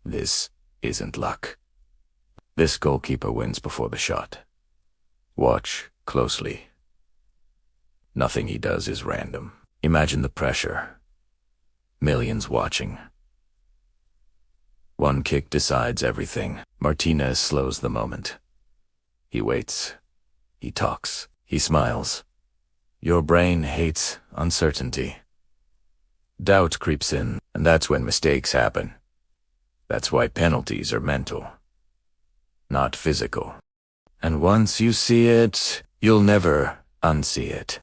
This isn't luck. This goalkeeper wins before the shot. Watch closely. Nothing he does is random. Imagine the pressure. Millions watching. One kick decides everything. Martinez slows the moment. He waits. He talks. He smiles. Your brain hates uncertainty. Doubt creeps in, and that's when mistakes happen. That's why penalties are mental, not physical. And once you see it, you'll never unsee it.